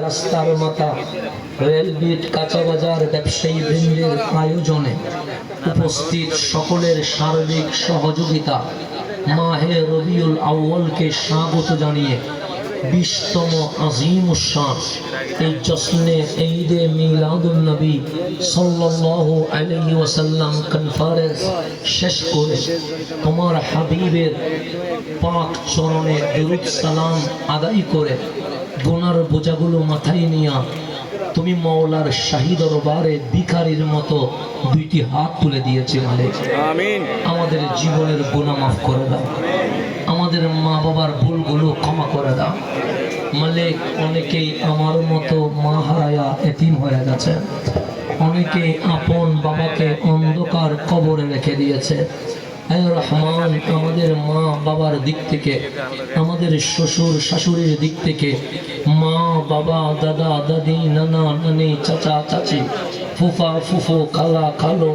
রাস্তার মাথা রেলবিট কাঁচা বাজার ব্যবসায়ী বৃন্দের আয়োজনে উপস্থিত সকলের সার্বিক সহযোগিতা মাহে রবিউল আউয়ালকে স্বাগত জানিয়ে 20তম আজিমুশ-শান এই জশ্নে ঈদে মিলাদুন নবী সাল্লাল্লাহু আলাইহি ওয়াসাল্লাম কনফারেন্স শেষ করে তোমার হাবিবের পাক চরণে দরুদ সালাম আদায় করে গুনার বোঝাগুলো মাথায় নিয়ে তুমি মওলার শাহী দরবারে ভিখারির মতো দুইটি হাত তুলে দিয়েছে মালিক। আমিন। আমাদের জীবনের গুনাহ মাফ করে দাও, আমাদের মা বাবার ভুলগুলো ক্ষমা করে দাও মালিক। অনেকেই আমার মতো মা হারায়া এতিম হয়ে গেছে, অনেকে আপন বাবাকে অন্ধকার কবরে রেখে দিয়েছে। হে রহমান, আমাদের মা বাবার দিক থেকে, আমাদের শ্বশুর শাশুড়ির দিক থেকে, মা বাবা দাদা দাদি নানা নানি চাচা চাচি ফুফা ফুফু খালা খালো